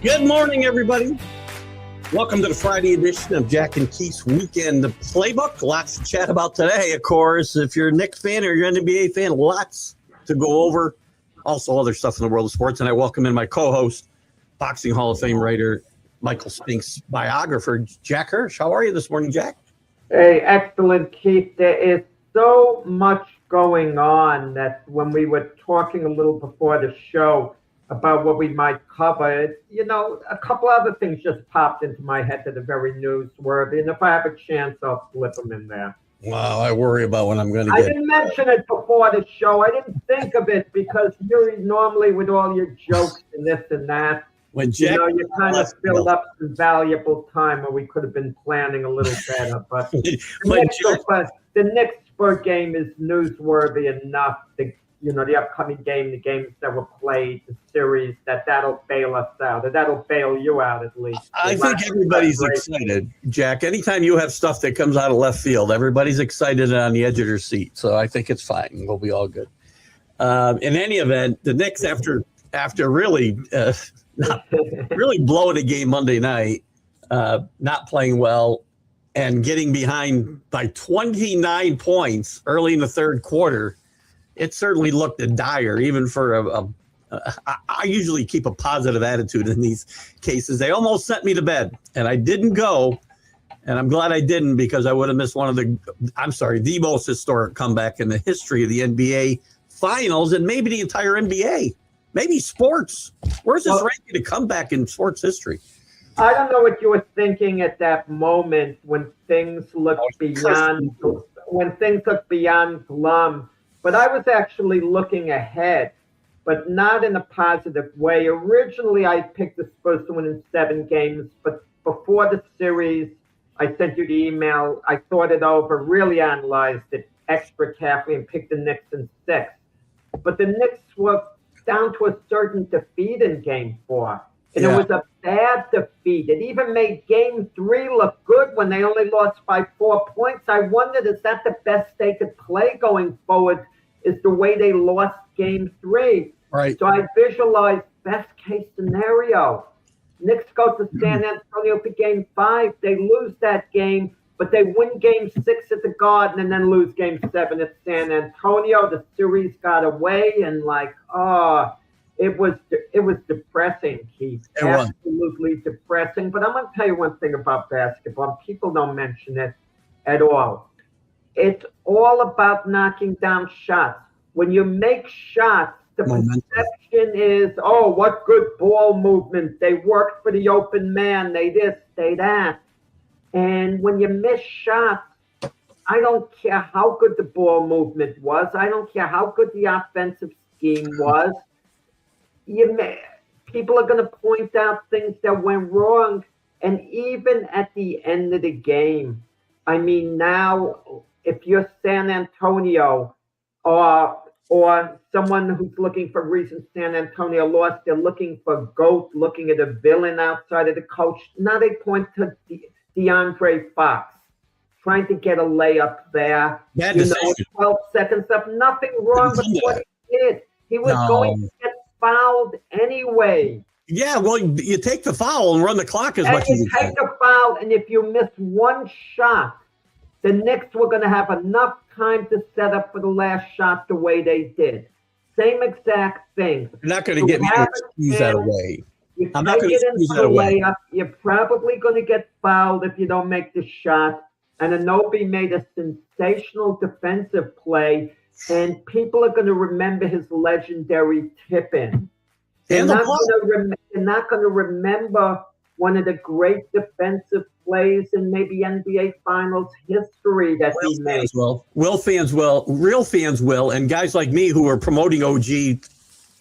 Good morning, everybody. Welcome to the Friday edition of Jack and Keith's Weekend Playbook. Lots to chat about today, of course. If you're a Knicks fan or you're an NBA fan, lots to go over. Also, other stuff in the world of sports. And I welcome in my co-host, Boxing Hall of Fame writer, Michael Spink's biographer, Jack Hirsch. How are you this morning, Jack? Hey, excellent, Keith. There is so much going on that when we were talking a little before the show about what we might cover, a couple other things just popped into my head that are very newsworthy. And if I have a chance, I'll slip them in there. Wow, I worry about when I'm going to I get... didn't mention it before the show. I didn't think of it because you're normally with all your jokes and this and that. When Jack, you kind of filled up some valuable time where we could have been planning a little better. But the Knicks Spurs game is newsworthy enough. The upcoming game, the games that were played, the series, that'll bail us out. Or that'll bail you out at least. I think everybody's excited, Jack. Anytime you have stuff that comes out of left field, everybody's excited and on the edge of their seat. So I think it's fine. We'll be all good. In any event, the Knicks, after really really blowing a game Monday night, not playing well, and getting behind by 29 points early in the third quarter, it certainly looked dire, even for I usually keep a positive attitude in these cases. They almost sent me to bed, and I didn't go, and I'm glad I didn't because I would have missed the most historic comeback in the history of the NBA Finals and maybe the entire NBA. Maybe sports. Where's this ranking to come back in sports history? I don't know what you were thinking at that moment when things looked beyond glum. But I was actually looking ahead, but not in a positive way. Originally, I picked the Spurs to win in 7 games, but before the series, I sent you the email. I thought it over, really analyzed it extra carefully, and picked the Knicks in 6. But the Knicks were down to a certain defeat in Game 4. And It was a bad defeat. It even made Game 3 look good when they only lost by 4 points. I wondered, is that the best they could play going forward, is the way they lost Game 3? Right. So I visualized best case scenario. Knicks go to San Antonio for Game 5. They lose that game, but they win Game 6 at the Garden and then lose Game 7 at San Antonio. The series got away, and it was depressing, Keith. Absolutely depressing. But I'm going to tell you one thing about basketball. People don't mention it at all. It's all about knocking down shots. When you make shots, the perception is, oh, what good ball movement. They worked for the open man. They this, they that. And when you miss shots, I don't care how good the ball movement was. I don't care how good the offensive scheme was. People are going to point out things that went wrong. And even at the end of the game, I mean, now, if you're San Antonio or someone who's looking for reasons San Antonio lost, they're looking for GOAT, looking at a villain outside of the coach. Now they point to DeAndre Fox, trying to get a layup there. 12 seconds up. Nothing wrong with what he did. He was going to get fouled anyway. Yeah, well, you take the foul and run the clock as much as you can. Take the foul, and if you miss one shot, the Knicks were going to have enough time to set up for the last shot the way they did. Same exact thing. You're not going to get me to excuse that away. I'm not going to excuse that away. You're probably going to get fouled if you don't make the shot. And Anunoby made a sensational defensive play, and people are going to remember his legendary tip-in. They're not going to remember one of the great defensive plays in maybe NBA Finals history that he made. Real fans will, and guys like me who are promoting OG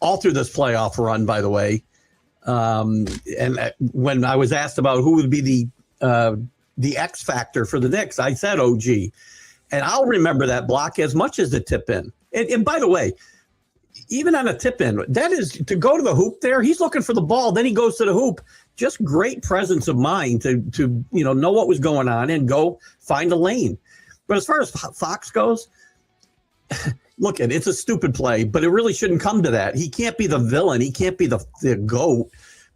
all through this playoff run, by the way. And when I was asked about who would be the X factor for the Knicks, I said OG. And I'll remember that block as much as the tip-in. And by the way, even on a tip-in, that is to go to the hoop there. He's looking for the ball. Then he goes to the hoop. Just great presence of mind to know what was going on and go find a lane. But as far as Fox goes, look, it's a stupid play, but it really shouldn't come to that. He can't be the villain. He can't be the GOAT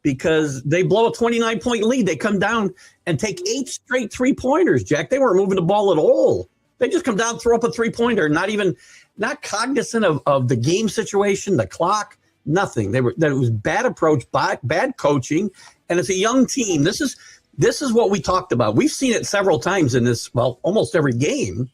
because they blow a 29-point lead. They come down and take 8 straight 3-pointers, Jack. They weren't moving the ball at all. They just come down, throw up a 3-pointer, not cognizant of the game situation, the clock, nothing. That it was bad approach, bad coaching, and it's a young team. This is what we talked about. We've seen it several times in this, well, almost every game,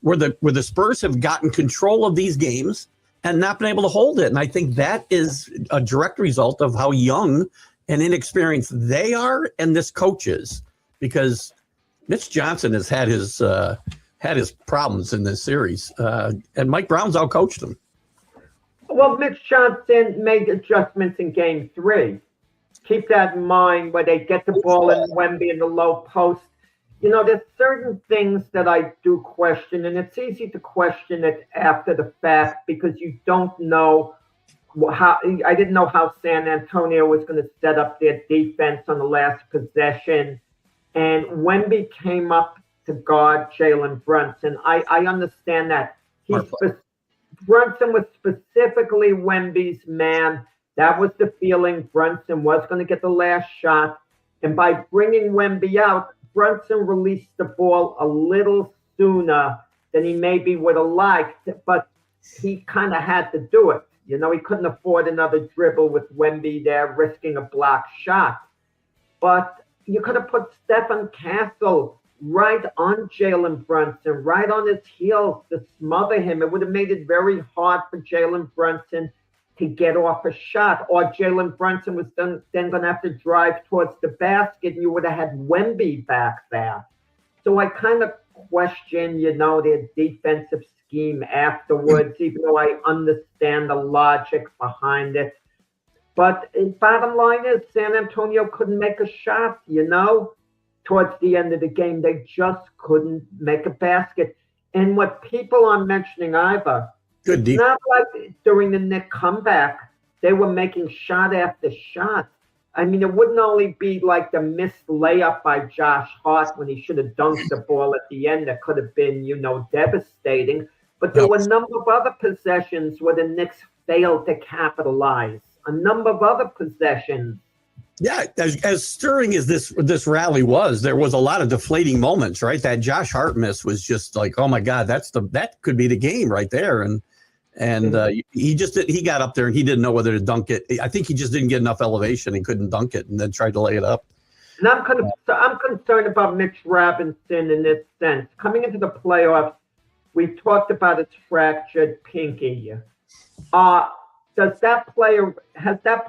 where the Spurs have gotten control of these games and not been able to hold it. And I think that is a direct result of how young and inexperienced they are and this coach is, because Mitch Johnson has had his problems in this series, and Mike Brown's outcoached him. Well, Mitch Johnson made adjustments in Game 3. Keep that in mind, where they get the ball in Wemby in the low post. You know, there's certain things that I do question, and it's easy to question it after the fact because you don't know how. I didn't know how San Antonio was going to set up their defense on the last possession, and Wemby came up to guard Jalen Brunson. I understand that. Brunson was specifically Wemby's man. That was the feeling. Brunson was going to get the last shot, and by bringing Wemby out, Brunson released the ball a little sooner than he maybe would have liked, but he kind of had to do it. You know, he couldn't afford another dribble with Wemby there risking a block shot. But you could have put Stephen Castle right on Jalen Brunson, right on his heels to smother him. It would have made it very hard for Jalen Brunson to get off a shot, or Jalen Brunson was then going to have to drive towards the basket, and you would have had Wemby back there. So I kind of question, you know, their defensive scheme afterwards, even though I understand the logic behind it. But bottom line is San Antonio couldn't make a shot, you know. Towards the end of the game, they just couldn't make a basket. And what people are mentioning, Ivor, good defense. Not like during the Knick comeback, they were making shot after shot. I mean, it wouldn't only be like the missed layup by Josh Hart when he should have dunked the ball at the end that could have been, you know, devastating. But there were a number of other possessions where the Knicks failed to capitalize. A number of other possessions. Yeah, as stirring as this rally was, there was a lot of deflating moments, right? That Josh Hart miss was just like, oh my God, that could be the game right there. And he got up there and he didn't know whether to dunk it. I think he just didn't get enough elevation and couldn't dunk it, and then tried to lay it up. And I'm concerned about Mitch Robinson in this sense. Coming into the playoffs, we talked about his fractured pinky. Has that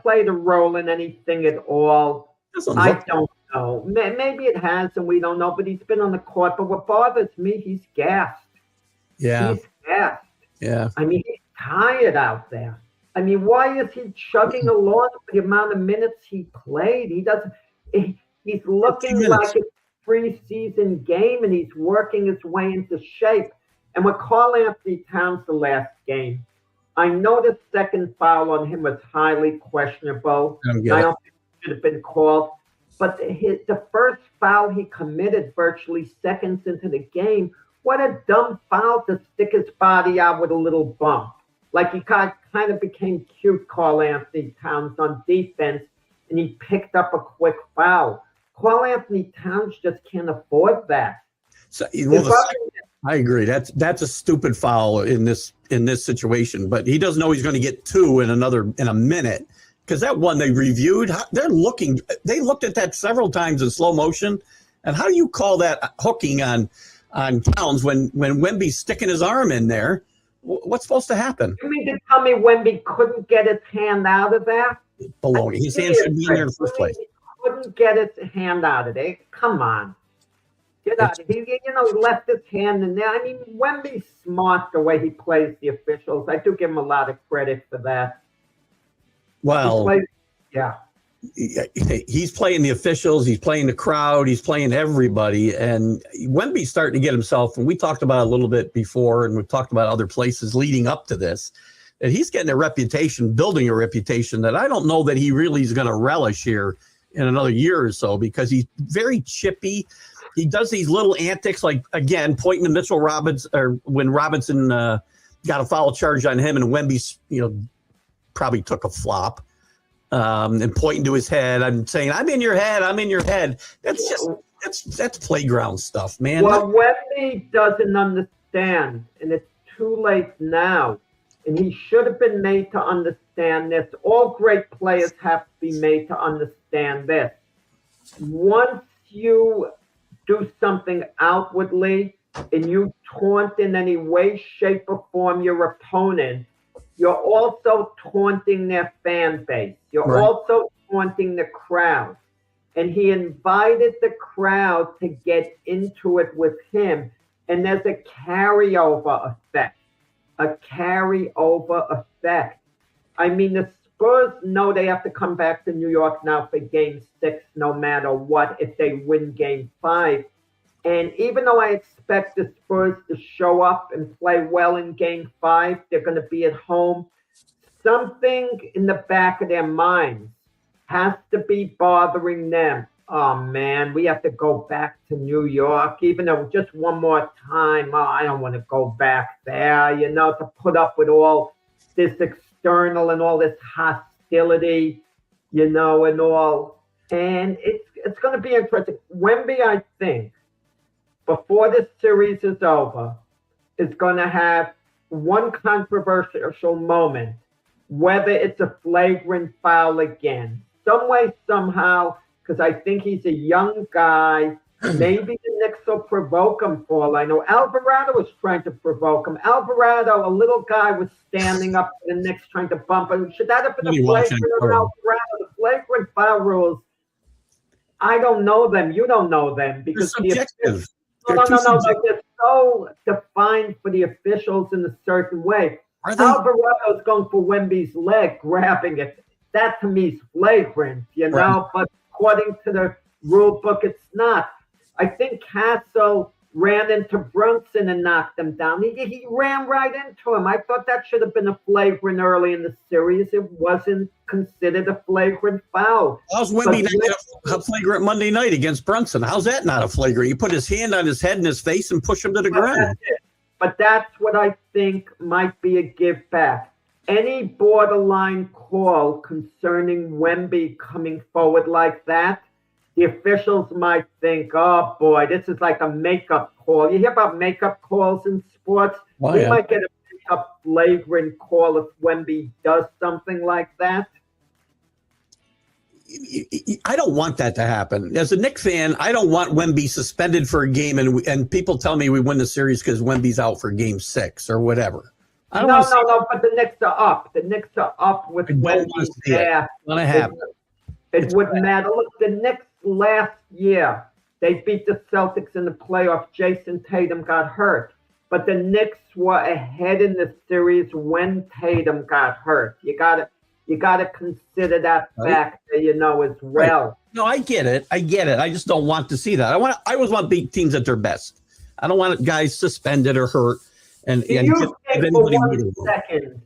played a role in anything at all? I don't know. Maybe it has, and we don't know. But he's been on the court. But what bothers me, he's gassed. Yeah, he's gassed. Yeah. I mean, he's tired out there. I mean, why is he chugging along for the amount of minutes he played? He's looking like a preseason game, and he's working his way into shape. And with Karl Anthony Towns the last game, I know the second foul on him was highly questionable. I don't think it should have been called. But the first foul he committed virtually seconds into the game, what a dumb foul to stick his body out with a little bump. Like he kind of became cute, Karl Anthony Towns, on defense, and he picked up a quick foul. Karl Anthony Towns just can't afford that. So, I agree. That's a stupid foul in this situation. But he doesn't know he's going to get two in a minute, because that one they reviewed. They looked at that several times in slow motion. And how do you call that hooking on Towns when Wemby's sticking his arm in there? What's supposed to happen? You mean to tell me Wemby couldn't get his hand out of there? Baloney. His hand should be in there in the first place. He couldn't get his hand out of there. Come on. Get out of here. He left his hand in there. I mean, Wemby's smart the way he plays the officials. I do give him a lot of credit for that. Well, yeah. He's playing the officials, he's playing the crowd, he's playing everybody. And Wemby's starting to get himself, and we talked about it a little bit before, and we've talked about other places leading up to this, that he's getting a reputation, building a reputation that I don't know that he really is going to relish here in another year or so, because he's very chippy. He does these little antics, like, again, pointing to Mitchell Robinson, or when Robinson got a foul charge on him, and Wemby, probably took a flop. and pointing to his head. I'm saying, I'm in your head. I'm in your head. That's just, that's playground stuff, man. Well, Wemby doesn't understand, and it's too late now. And he should have been made to understand this. All great players have to be made to understand this. Once you do something outwardly and you taunt in any way, shape, or form your opponent, you're also taunting their fan base. You're also taunting the crowd. And he invited the crowd to get into it with him. And there's a carryover effect. I mean, the Spurs know they have to come back to New York now for Game 6, no matter what, if they win Game 5. And even though I expect the Spurs to show up and play well in Game 5, they're going to be at home. Something in the back of their minds has to be bothering them. Oh, man, we have to go back to New York, even though just one more time. Oh, I don't want to go back there, to put up with all this external and all this hostility, and all. And it's going to be interesting. Wemby, I think, before this series is over, is going to have one controversial moment, whether it's a flagrant foul again. Some way, somehow, because I think he's a young guy. Maybe the Knicks will provoke him for all I know. Alvarado was trying to provoke him. Alvarado, a little guy, was standing up to the Knicks trying to bump him. Should that have been a flagrant or Alvarado? The flagrant foul rules, I don't know them. You don't know them. Because they're subjective. No. They're so defined for the officials in a certain way. Alvarado's going for Wemby's leg, grabbing it. That to me is flagrant, but according to the rule book, it's not. I think Castle ran into Brunson and knocked him down. He ran right into him. I thought that should have been a flagrant early in the series. It wasn't considered a flagrant foul. How's Wemby not get a flagrant Monday night against Brunson? How's that not a flagrant? You put his hand on his head and his face and push him to the ground. But that's what I think might be a give back. Any borderline call concerning Wemby coming forward like that, the officials might think, oh boy, this is like a makeup call. You hear about makeup calls in sports? We might get a makeup flagrant call if Wemby does something like that. I don't want that to happen. As a Knicks fan, I don't want Wemby suspended for a game and people tell me we win the series because Wemby's out for Game 6 or whatever. No, but the Knicks are up. The Knicks are up with Wemby there. It wouldn't matter. Look, the Knicks last year, they beat the Celtics in the playoffs. Jason Tatum got hurt. But the Knicks were ahead in the series when Tatum got hurt. You gotta consider that factor, as well. Right. No, I get it. I just don't want to see that. I always want beat teams at their best. I don't want guys suspended or hurt. And you think for 1 second,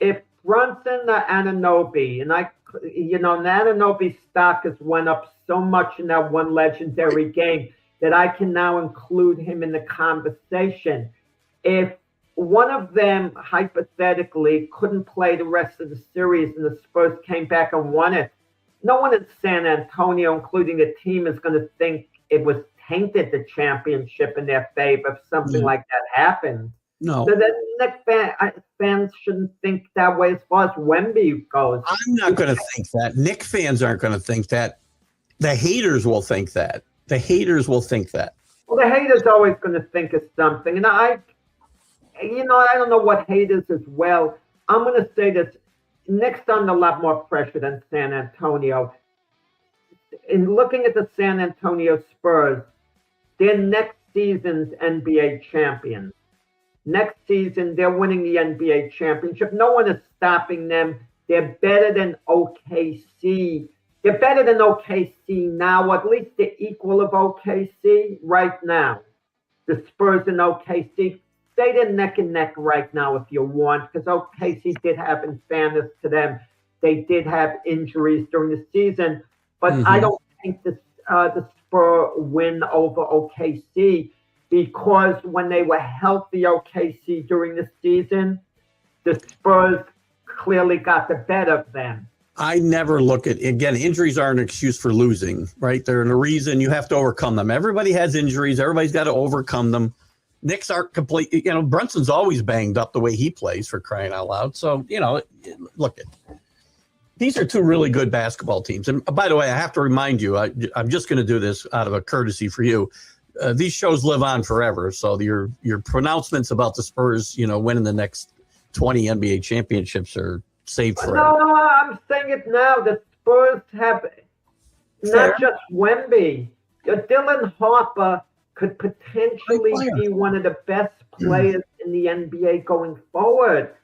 if Brunson or Anunoby, and Anunoby's stock has went up so much in that one legendary game that I can now include him in the conversation. If one of them hypothetically couldn't play the rest of the series and the Spurs came back and won it, no one in San Antonio, including the team, is going to think it was tainted the championship in their favor if something like that happened. No. So the Knicks fans shouldn't think that way as far as Wemby goes. I'm not going to think that. Knicks fans aren't going to think that. The haters will think that. Well, the haters always going to think of something. And I don't know what haters as well. I'm going to say this. Knicks under a lot more pressure than San Antonio. In looking at the San Antonio Spurs, they're next season's NBA champions. Next season, they're winning the NBA championship. No one is stopping them. They're better than OKC. They're better than OKC now, or at least the equal of OKC right now. The Spurs and OKC, they're neck and neck right now if you want, because OKC did have, in fairness to them, they did have injuries during the season. But I don't think the Spurs win over OKC, because when they were healthy OKC during the season, the Spurs clearly got the better of them. I never look at, again, injuries aren't an excuse for losing, right? They're a reason. You have to overcome them. Everybody has injuries. Everybody's got to overcome them. Knicks aren't complete. You know, Brunson's always banged up the way he plays, for crying out loud. So, you know, look, these are two really good basketball teams. And by the way, I have to remind you, I'm just going to do this out of a courtesy for you. These shows live on forever. So your pronouncements about the Spurs, you know, winning the next 20 NBA championships are saved forever. No, I'm saying it now. The Spurs have not just Wemby. Dylan Harper could potentially be one of the best players in the NBA going forward.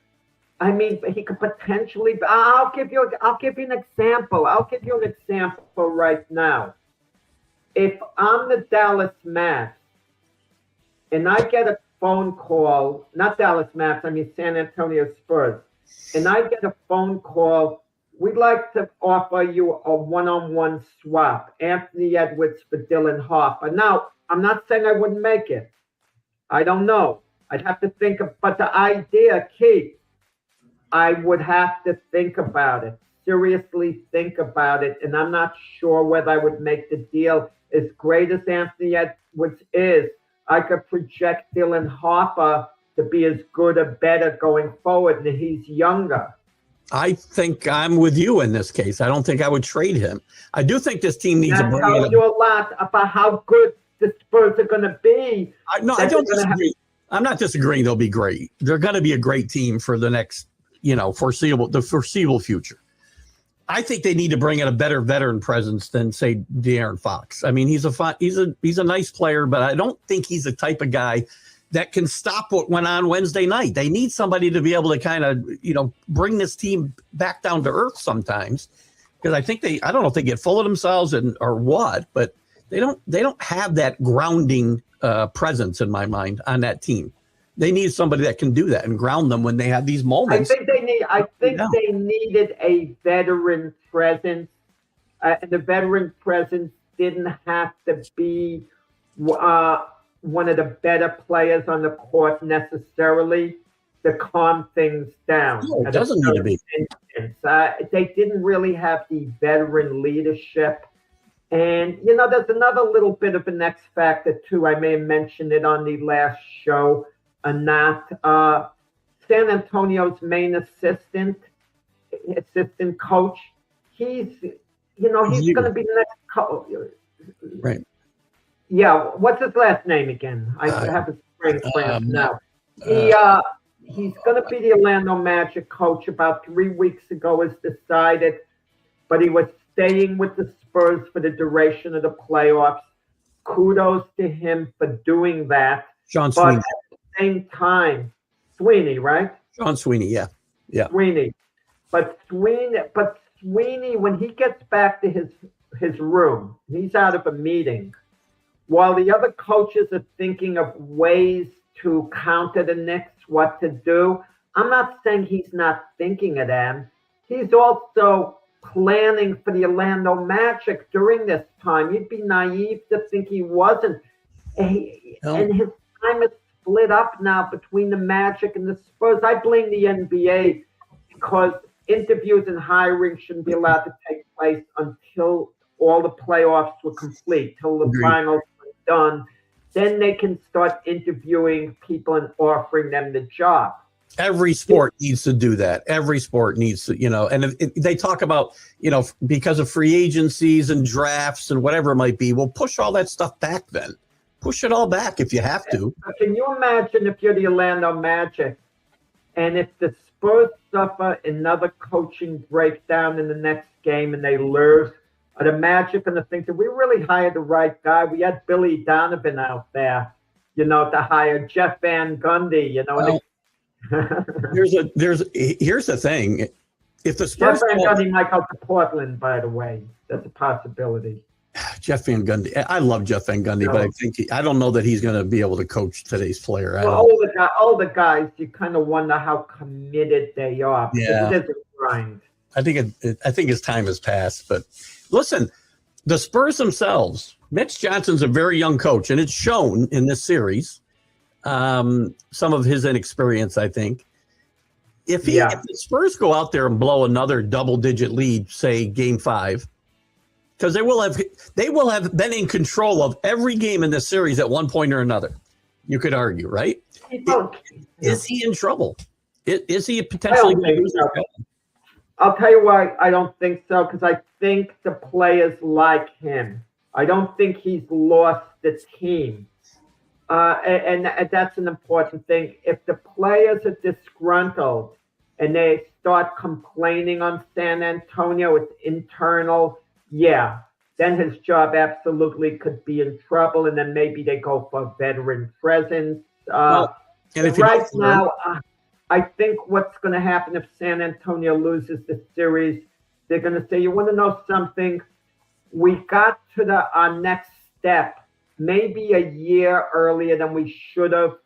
I mean, he could potentially. I'll give you an example. I'll give you an example right now. If I'm the Dallas Mavs and I get a phone call, not Dallas Mavs, I mean San Antonio Spurs, and I get a phone call, we'd like to offer you a one-on-one swap, Anthony Edwards for Dylan Harper. Now, I'm not saying I wouldn't make it. I don't know. I'd have to think of, but the idea, Keith, I would have to think about it, seriously think about it, and I'm not sure whether I would make the deal. As great as Anthony Edwards is, I could project Dylan Harper to be as good or better going forward, and he's younger. I think I'm with you in this case. I don't think I would trade him. I do think this team needs to bring that tells you a lot about how good the Spurs are going to be. I don't disagree. I'm not disagreeing they'll be great. They're going to be a great team for the next, you know, foreseeable future. I think they need to bring in a better veteran presence than, say, De'Aaron Fox. I mean, he's a nice player, but I don't think he's the type of guy that can stop what went on Wednesday night. They need somebody to be able to kind of, you know, bring this team back down to earth sometimes, because I don't know if they get full of themselves or what, but they don't have that grounding presence in my mind on that team. They need somebody that can do that and ground them when they have these moments. I think they needed a veteran presence, and the veteran presence didn't have to be one of the better players on the court necessarily to calm things down. No, it doesn't need to be. They didn't really have the veteran leadership. And, you know, there's another little bit of an X factor, too. I may have mentioned it on the last show. San Antonio's main assistant coach, he's going to be the next coach. Right. Yeah. What's his last name again? I have his brain cramp now. He's going to be the Orlando Magic coach. About 3 weeks ago was decided, but he was staying with the Spurs for the duration of the playoffs. Kudos to him for doing that. John Sweeney. Same time, Sweeney, right? John Sweeney, yeah. Sweeney, but Sweeney, when he gets back to his room, he's out of a meeting. While the other coaches are thinking of ways to counter the Knicks, what to do, I'm not saying he's not thinking of them. He's also planning for the Orlando Magic during this time. You'd be naive to think he wasn't. And his time is split up now between the Magic and the Spurs. I blame the NBA because interviews and hiring shouldn't be allowed to take place until all the playoffs were complete, till the finals were done. Then they can start interviewing people and offering them the job. Every sport needs to do that. Every sport needs to, you know, and if they talk about, you know, because of free agencies and drafts and whatever it might be, we'll push all that stuff back then. Push it all back if you have to. Can you imagine if you're the Orlando Magic and if the Spurs suffer another coaching breakdown in the next game and they lose? Are the Magic going to think that we really hired the right guy? We had Billy Donovan out there, you know, to hire Jeff Van Gundy, you know. Well, here's the thing. If the Spurs Jeff Van Gundy might go to Portland, by the way. That's a possibility. Jeff Van Gundy. I love Jeff Van Gundy, but I don't know that he's going to be able to coach today's player. All the guys, you kind of wonder how committed they are. Yeah. It is a grind. I think his time has passed. But listen, the Spurs themselves, Mitch Johnson's a very young coach, and it's shown in this series. Some of his inexperience, I think. If the Spurs go out there and blow another double-digit lead, say Game 5, because they will have been in control of every game in this series at one point or another. You could argue, right? Is he in trouble? Is he potentially going to lose his job? I'll tell you why I don't think so, because I think the players like him. I don't think he's lost the team. And that's an important thing. If the players are disgruntled and they start complaining on San Antonio, it's internal, then his job absolutely could be in trouble, and then maybe they go for veteran presence. Right now, I think what's going to happen if San Antonio loses the series, they're going to say, you want to know something? We got to our next step maybe a year earlier than we should have.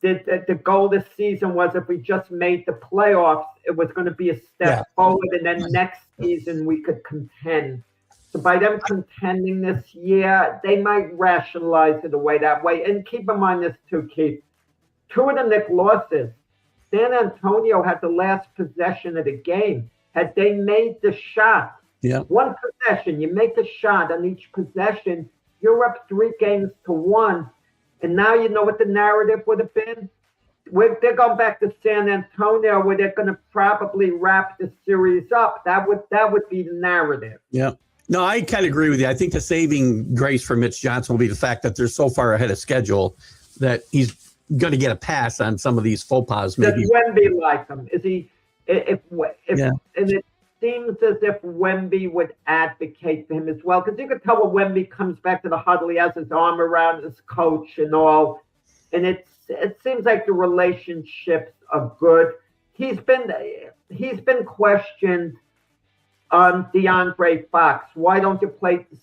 The goal this season was if we just made the playoffs, it was going to be a step forward, and then next season we could contend. So by them contending this year, they might rationalize it away that way. And keep in mind this too, Keith. 2 of the Knicks losses, San Antonio had the last possession of the game. Had they made the shot, one possession, you make a shot on each possession, you're up 3-1, and now you know what the narrative would have been? They're going back to San Antonio where they're going to probably wrap the series up. That would be the narrative. Yeah. No, I kind of agree with you. I think the saving grace for Mitch Johnson will be the fact that they're so far ahead of schedule that he's going to get a pass on some of these faux pas. Maybe. Does Wemby like him? Is he? And it seems as if Wemby would advocate for him as well, because you could tell when Wemby comes back to the huddle, he has his arm around his coach and all, and it seems like the relationships are good. He's been questioned on DeAndre Fox. Why don't you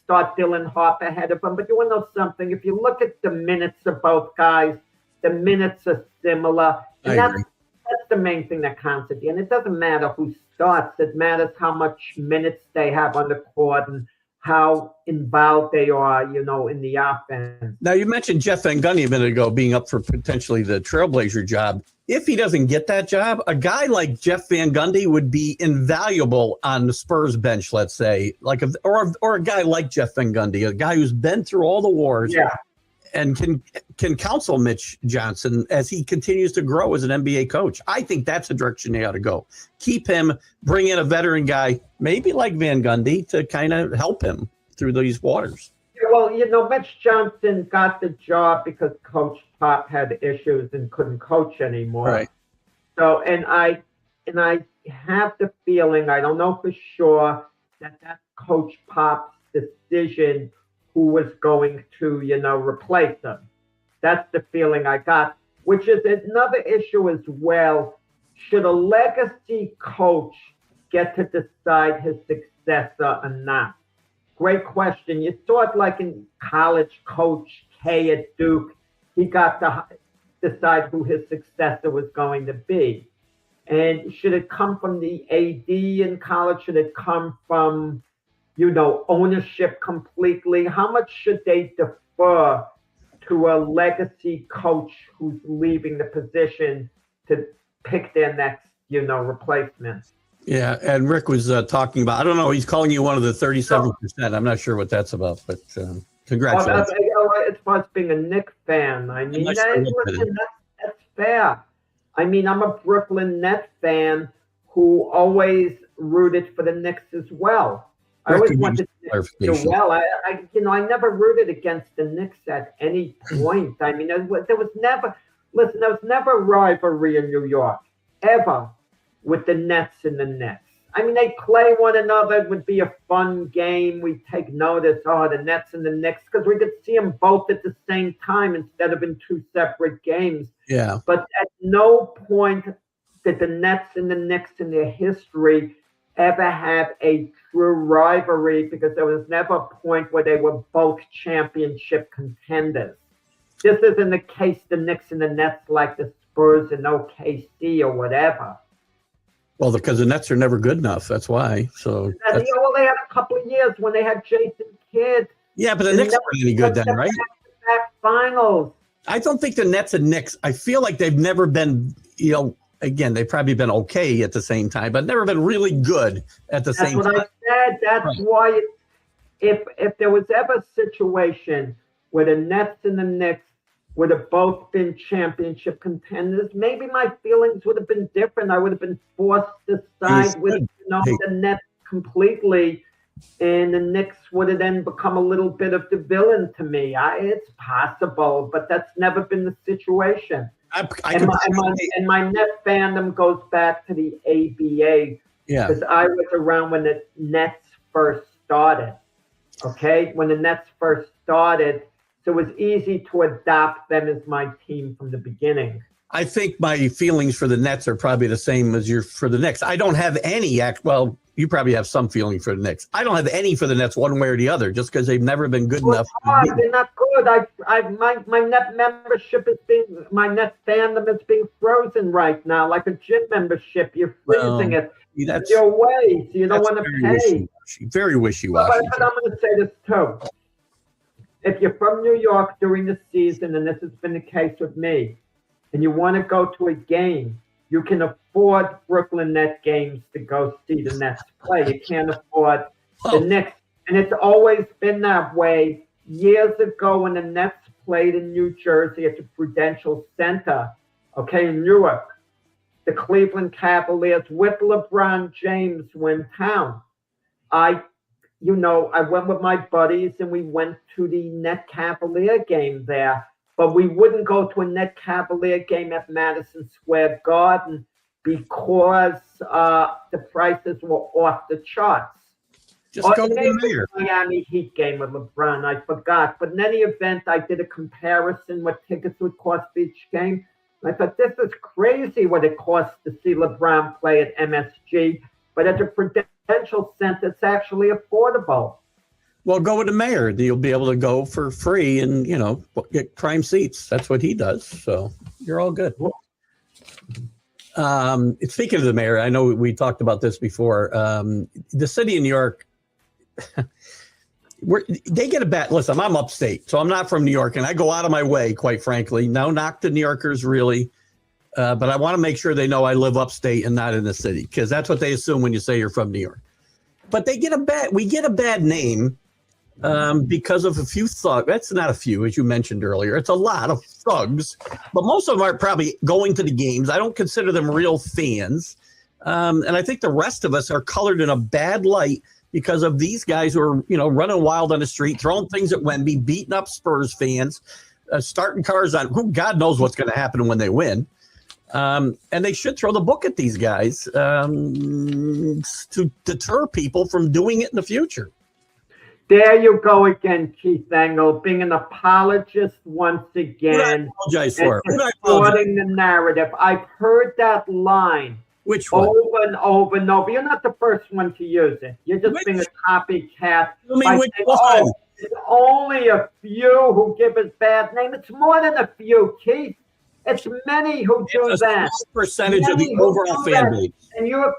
start Dylan Harper ahead of him? But you want to know something? If you look at the minutes of both guys, the minutes are similar. And that's the main thing that counts at the end. It doesn't matter who starts. It matters how much minutes they have on the court and how involved they are, in the offense. Now, you mentioned Jeff Van Gundy a minute ago being up for potentially the Trailblazer job. If he doesn't get that job, a guy like Jeff Van Gundy would be invaluable on the Spurs bench, let's say, or a guy like Jeff Van Gundy, a guy who's been through all the wars and can counsel Mitch Johnson as he continues to grow as an NBA coach. I think that's the direction they ought to go. Keep him, bring in a veteran guy, maybe like Van Gundy, to kind of help him through these waters. Well, Mitch Johnson got the job because Coach Pop had issues and couldn't coach anymore. Right. So, and I have the feeling, I don't know for sure, that Coach Pop's decision who was going to, replace him. That's the feeling I got, which is another issue as well. Should a legacy coach get to decide his successor or not? Great question. You saw it like in college, Coach K at Duke. He got to decide who his successor was going to be. And should it come from the AD in college? Should it come from, ownership completely? How much should they defer to a legacy coach who's leaving the position to pick their next, replacement? Yeah, and Rick was talking about, I don't know, he's calling you one of the 37%. I'm not sure what that's about, but congratulations. As far as being a Knicks fan, that's fair. I mean, I'm a Brooklyn Nets fan who always rooted for the Knicks as well. I always wanted to do well. I never rooted against the Knicks at any point. I mean, there was never rivalry in New York, ever, with the Nets and the Nets. I mean, they play one another. It would be a fun game. We'd take notice, the Nets and the Knicks, because we could see them both at the same time instead of in 2 separate games. Yeah. But at no point did the Nets and the Knicks in their history ever have a true rivalry, because there was never a point where they were both championship contenders. This isn't the case, the Knicks and the Nets, like the Spurs and OKC or whatever. Well, because the Nets are never good enough. That's why. So they had a couple of years when they had Jason Kidd. Yeah, but the Knicks weren't any good then, right? Back finals. I don't think the Nets and Knicks, I feel like they've never been, again, they've probably been okay at the same time, but never been really good at the same time. That's what I said. That's Right. why if there was ever a situation where the Nets and the Knicks would have both been championship contenders, maybe my feelings would have been different. I would have been forced to side with the Nets completely, and the Knicks would have then become a little bit of the villain to me. It's possible, but that's never been the situation. And my Net fandom goes back to the ABA, because I was around when the Nets first started. Okay, when the Nets first started, so it was easy to adopt them as my team from the beginning. I think my feelings for the Nets are probably the same as yours for the Knicks. I don't have any. Well, you probably have some feeling for the Knicks. I don't have any for the Nets one way or the other, just because they've never been good enough. They're not good. My Net membership my Net fandom is being frozen right now, like a gym membership. You're freezing it. That's your way, so you don't want to pay. Very wishy-washy. But I'm going to say this too. If you're from New York during the season, and this has been the case with me, and you want to go to a game, you can afford Brooklyn Net games to go see the Nets play. You can't afford the Knicks. And it's always been that way. Years ago, when the Nets played in New Jersey at the Prudential Center, in Newark, the Cleveland Cavaliers with LeBron James were in town. I went with my buddies and we went to the Net Cavalier game there, but we wouldn't go to a Net Cavalier game at Madison Square Garden because the prices were off the charts. Just go to the Mayor. Miami Heat game with LeBron, I forgot. But in any event, I did a comparison what tickets would cost each game. I thought, this is crazy what it costs to see LeBron play at MSG, but at the Prudential Center, it's actually affordable. Well, go with the Mayor. You'll be able to go for free and, get prime seats. That's what he does. So you're all good. Speaking of the Mayor, I know we talked about this before. The city of New York, they get a bad, listen, I'm upstate, so I'm not from New York, and I go out of my way, quite frankly. No knock to New Yorkers, really. But I want to make sure they know I live upstate and not in the city, because that's what they assume when you say you're from New York. But we get a bad name because of a few thugs. That's not a few, as you mentioned earlier. It's a lot of thugs, but most of them are probably going to the games. I don't consider them real fans. And I think the rest of us are colored in a bad light because of these guys who are, running wild on the street, throwing things at Wemby, beating up Spurs fans, starting cars on who God knows what's going to happen when they win. And they should throw the book at these guys to deter people from doing it in the future. There you go again, Keith Engle, being an apologist once again. What did I apologize for? Distorting the narrative. I've heard that line. Which one? Over and over and over. You're not the first one to use it. You're just being a copycat. It's only a few who give us bad name. It's more than a few, Keith. It's many who do that. Percentage of the overall fan base. And you're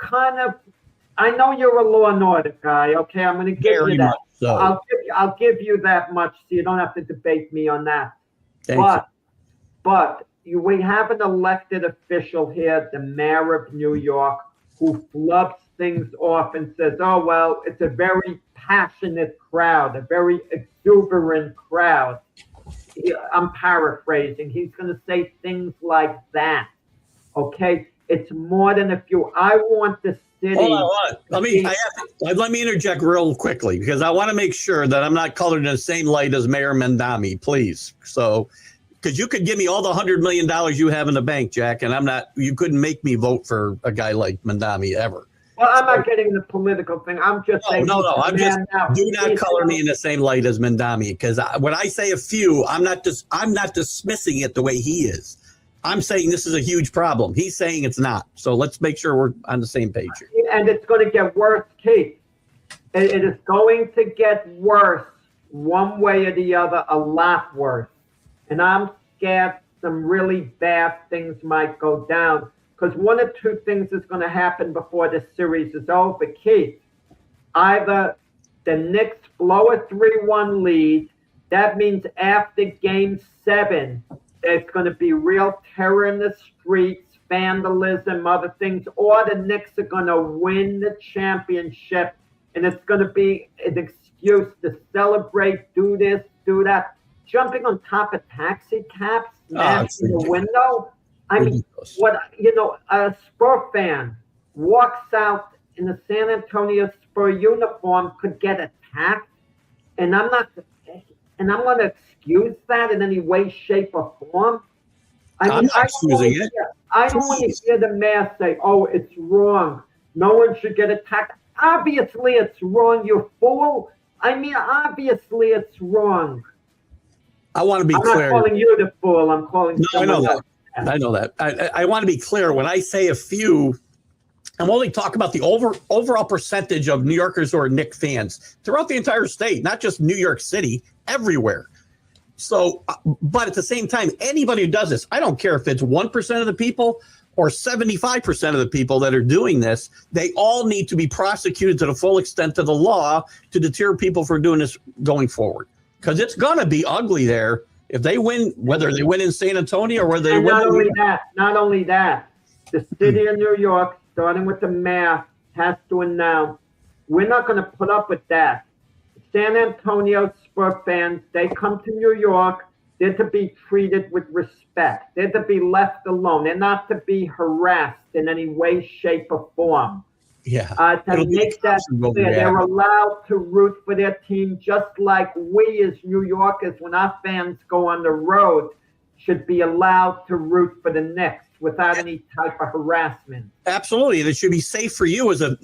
I know you're a Law and Order guy. Okay, I'm going to give you that. So. I'll give you that much, so you don't have to debate me on that. But we have an elected official here, the mayor of New York, who flubs things off and says, oh, well, it's a very passionate crowd, a very exuberant crowd. I'm paraphrasing. He's going to say things like that. Okay? It's more than a few. I want the city. Hold on. Let me interject real quickly, because I want to make sure that I'm not colored in the same light as Mayor Mandami, please. So, because you could give me all the $100 million you have in the bank, Jack, and you couldn't make me vote for a guy like Mandami ever. Well, I'm not getting the political thing. I'm just saying. No. Do not color me in the same light as Mandami, because when I say a few, I'm not dismissing it the way he is. I'm saying this is a huge problem. He's saying it's not. So let's make sure we're on the same page here. And it's going to get worse, Keith. It is going to get worse one way or the other, a lot worse. And I'm scared some really bad things might go down. Because one of two things is going to happen before the series is over, Keith. Either the Knicks blow a 3-1 lead. That means after Game 7, there's going to be real terror in the streets. vandalism, other things, or the Knicks are going to win the championship, and it's going to be an excuse to celebrate, do this, do that. Jumping on top of taxi cabs, smashing the window. I mean, a Spur fan walks out in the San Antonio Spur uniform could get attacked, and I'm going to excuse that in any way, shape, or form. I don't want to hear the mayor say, "Oh, it's wrong. No one should get attacked." Obviously, it's wrong, you fool. I mean, obviously, it's wrong. I want to be clear. I'm not calling you the fool. I'm calling. No, I know that. I know that. I want to be clear. When I say a few, I'm only talking about the overall percentage of New Yorkers who are Knicks fans throughout the entire state, not just New York City, everywhere. So, but at the same time, anybody who does this, I don't care if it's 1% of the people or 75% of the people that are doing this, they all need to be prosecuted to the full extent of the law to deter people from doing this going forward. Because it's going to be ugly there if they win, whether they win in San Antonio or whether they win. Not only that, the city of New York, starting with the mayor, has to announce, we're not going to put up with that. San Antonio Spurs fans, they come to New York, they're to be treated with respect. They're to be left alone. They're not to be harassed in any way, shape, or form. Yeah. To make that clear, they're allowed to root for their team just like we as New Yorkers, when our fans go on the road, should be allowed to root for the Knicks without any type of harassment. Absolutely. And it should be safe for you as a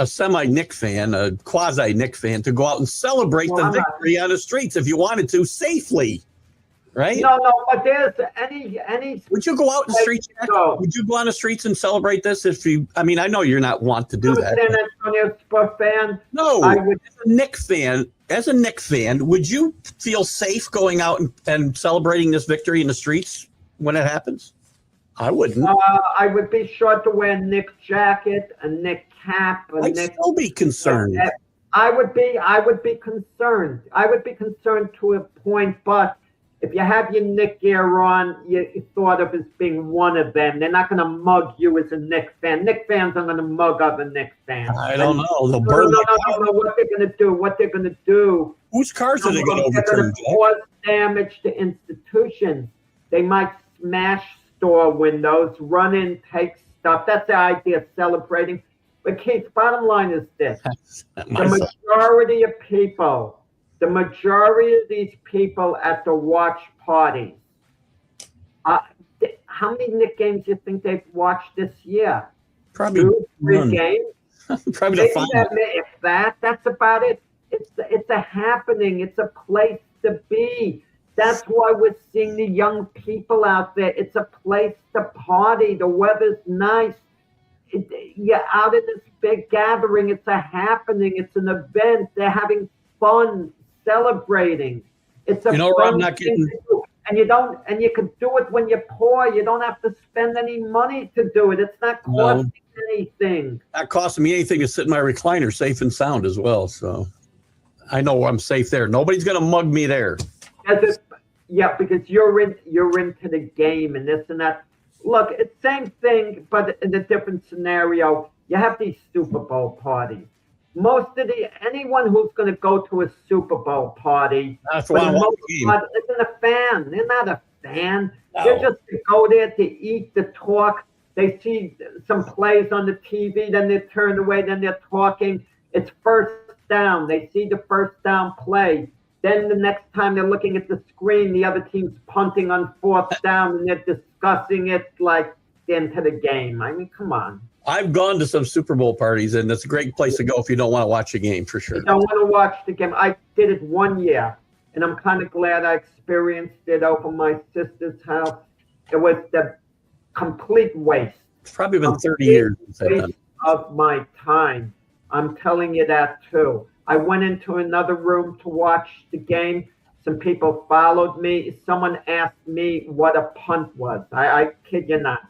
semi-Knick fan, a quasi-Knick fan, to go out and celebrate the victory on the streets if you wanted to safely. Right? No, but there's any. Would you go out in the streets? Would you go on the streets and celebrate this if you? I mean, I know you're not want to do that. San Antonio Spurs fan. No, I would. As a Knicks fan, would you feel safe going out and celebrating this victory in the streets when it happens? I wouldn't. I would be sure to wear a Knicks jacket, a Knicks cap. I'd still be concerned. I would be concerned. I would be concerned to a point, but. If you have your Knicks gear on, you thought of as being one of them. They're not going to mug you as a Knicks fan. Knicks fans are going to mug other Knicks fans. I don't know. They'll burn. No. What they're going to do. Whose cars are they going to overturn? They're going to cause damage to institutions. They might smash store windows, run in, take stuff. That's the idea of celebrating. But Keith, bottom line is this: the majority of these people at the watch parties, how many Knicks games do you think they've watched this year? Probably 2-3 games. Probably the final. If that's about it. It's a happening. It's a place to be. That's why we're seeing the young people out there. It's a place to party. The weather's nice. You're out in this big gathering. It's a happening. It's an event. They're having fun. Celebrating. It's a I'm not getting. And you can do it when you're poor. You don't have to spend any money to do it. It's not costing anything. Not costing me anything to sit in my recliner, safe and sound as well. So I know I'm safe there. Nobody's gonna mug me there. Because you're into the game and this and that. Look, it's same thing, but in a different scenario. You have these Super Bowl parties. Anyone who's going to go to a Super Bowl party, isn't a fan. They're not a fan. No. They're just to go there to eat, to talk. They see some plays on the TV, then they turn away, then they're talking. It's first down. They see the first down play. Then the next time they're looking at the screen, the other team's punting on fourth down, and they're discussing it like the end of the game. I mean, come on. I've gone to some Super Bowl parties, and it's a great place to go if you don't want to watch a game, for sure. I don't want to watch the game. I did it one year, and I'm kind of glad I experienced it over my sister's house. It was the complete waste. It's probably been 30 years of my time. I'm telling you that, too. I went into another room to watch the game. Some people followed me. Someone asked me what a punt was. I kid you not.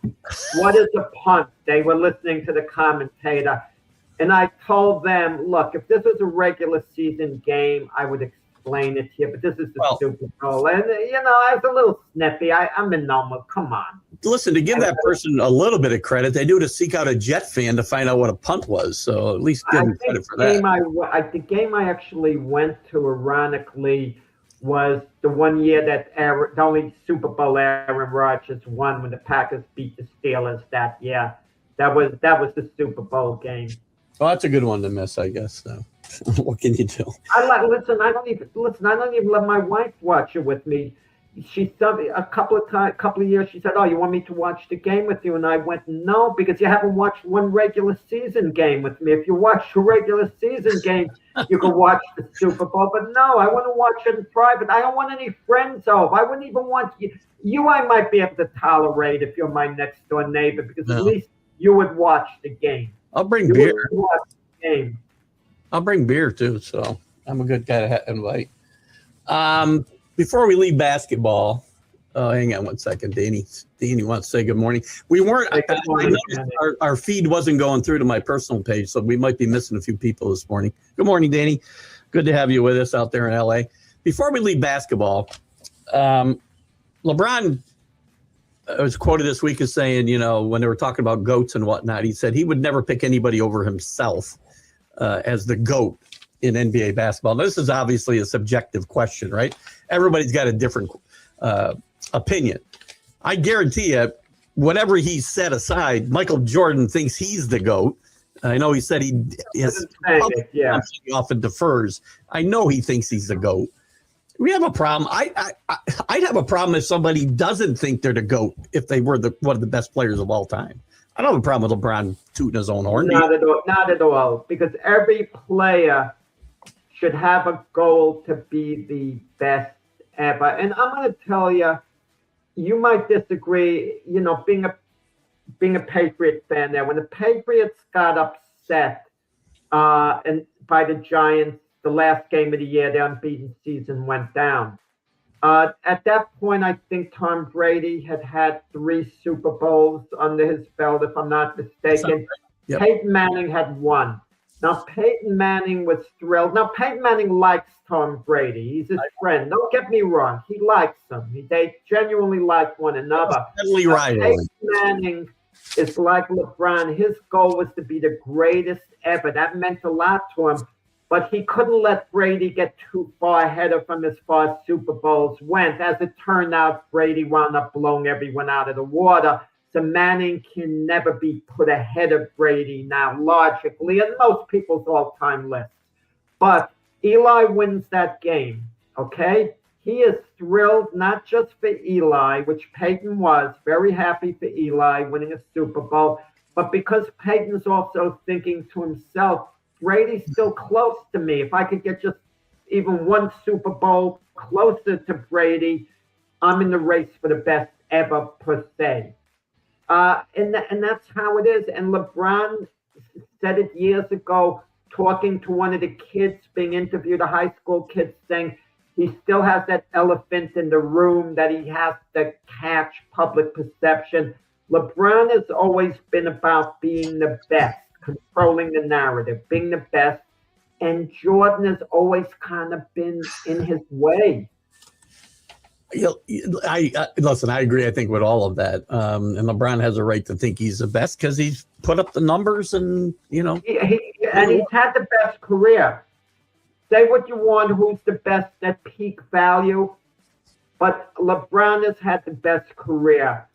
What is a punt? They were listening to the commentator. And I told them, look, if this was a regular season game, I would explain it here, but this is the Well, Super Bowl. And, I was a little snippy. I'm in normal. Come on. Listen, to give that person a little bit of credit, they do to seek out a Jet fan to find out what a punt was. So at least give them credit for that. The game I actually went to, ironically, was the one year that the only Super Bowl Aaron Rodgers won when the Packers beat the Steelers that year. That was the Super Bowl game. Well, that's a good one to miss, I guess. So what can you do? I don't even let my wife watch it with me. She said a couple of years. She said, "Oh, you want me to watch the game with you?" And I went, "No, because you haven't watched one regular season game with me. If you watch a regular season game, you can watch the Super Bowl. But no, I want to watch it in private. I don't want any friends over. I wouldn't even want you. I might be able to tolerate if you're my next door neighbor, because at least you would watch the game. I'll bring beer. Watch the game. I'll bring beer too. So I'm a good guy to invite. Before we leave basketball, hang on one second, Danny. Danny wants to say good morning. We weren't. I noticed our feed wasn't going through to my personal page, so we might be missing a few people this morning. Good morning, Danny. Good to have you with us out there in LA. Before we leave basketball, LeBron was quoted this week as saying, when they were talking about GOATs and whatnot, he said he would never pick anybody over himself as the GOAT in NBA basketball. Now, this is obviously a subjective question, right? Everybody's got a different opinion. I guarantee you, whatever he set aside, Michael Jordan thinks he's the GOAT. I know he said he often defers. I know he thinks he's the GOAT. We have a problem. I'd have a problem if somebody doesn't think they're the GOAT if they were one of the best players of all time. I don't have a problem with LeBron tooting his own horn. Not at all. Because every player should have a goal to be the best ever. And I'm going to tell you, you might disagree, being a Patriot fan there, when the Patriots got upset and by the Giants, the last game of the year, the unbeaten season went down. At that point, I think Tom Brady had 3 Super Bowls under his belt, if I'm not mistaken. Yep. Peyton Manning had 1. Now, Peyton Manning was thrilled. Now, Peyton Manning likes Tom Brady. He's his friend. Don't get me wrong. He likes him. They genuinely like one another. Peyton Manning is like LeBron. His goal was to be the greatest ever. That meant a lot to him. But he couldn't let Brady get too far ahead of him as far as Super Bowls went. As it turned out, Brady wound up blowing everyone out of the water. So Manning can never be put ahead of Brady now, logically, in most people's all-time lists. But Eli wins that game, okay? He is thrilled, not just for Eli, which Peyton was, very happy for Eli winning a Super Bowl, but because Peyton's also thinking to himself, Brady's still close to me. If I could get just even one Super Bowl closer to Brady, I'm in the race for the best ever, per se. And that's how it is. And LeBron said it years ago, talking to one of the kids being interviewed, a high school kid, saying he still has that elephant in the room that he has to catch public perception. LeBron has always been about being the best, controlling the narrative, being the best. And Jordan has always kind of been in his way. Listen, I agree, I think, with all of that. And LeBron has a right to think he's the best because he's put up the numbers and, And he's had the best career. Say what you want, who's the best at peak value, but LeBron has had the best career.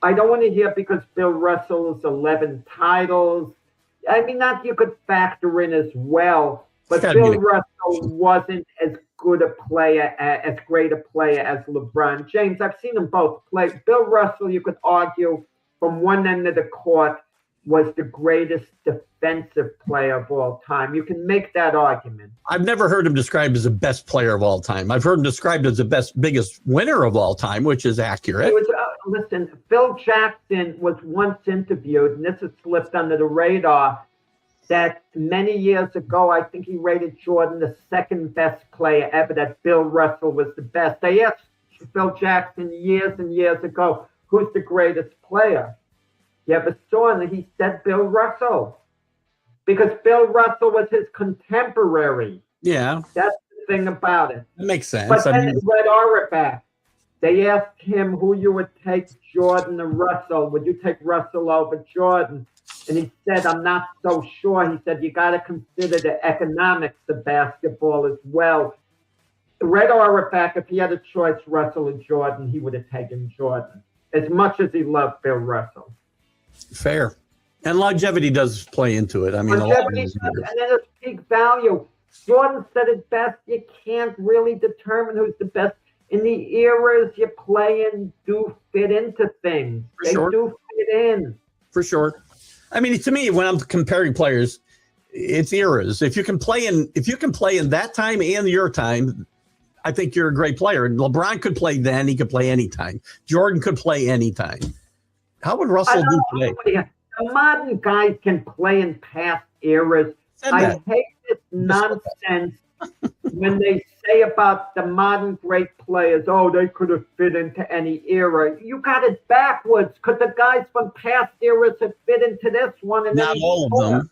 I don't want to hear because Bill Russell's 11 titles. I mean, that you could factor in as well, but Bill Russell wasn't as good a player, as great a player as LeBron James. I've seen them both play. Bill Russell, you could argue, from one end of the court, was the greatest defensive player of all time. You can make that argument. I've never heard him described as the best player of all time. I've heard him described as the biggest winner of all time, which is accurate. Listen, Phil Jackson was once interviewed, and this has slipped under the radar, that many years ago, I think he rated Jordan the second best player ever, that Bill Russell was the best. They asked Phil Jackson years and years ago, who's the greatest player? You ever saw him? He said Bill Russell, because Bill Russell was his contemporary. Yeah. That's thing about it. That makes sense. But then Red Auerbach, they asked him who you would take, Jordan or Russell. Would you take Russell over Jordan? And he said, I'm not so sure. He said, you got to consider the economics of basketball as well. Red Auerbach, if he had a choice, Russell or Jordan, he would have taken Jordan, as much as he loved Bill Russell. Fair. And longevity does play into it. I mean, longevity does, and then it's peak value. Jordan said it best, you can't really determine who's the best. In the eras you play in do fit into things. They do fit in. For sure. I mean, to me, when I'm comparing players, it's eras. If you can play in that time and your time, I think you're a great player. And LeBron could play then; he could play anytime. Jordan could play anytime. How would Russell do today? The modern guys can play in past eras. I hate this nonsense when they say about the modern great players, oh, they could have fit into any era. You got it backwards. Could the guys from past eras have fit into this one? And not all of them.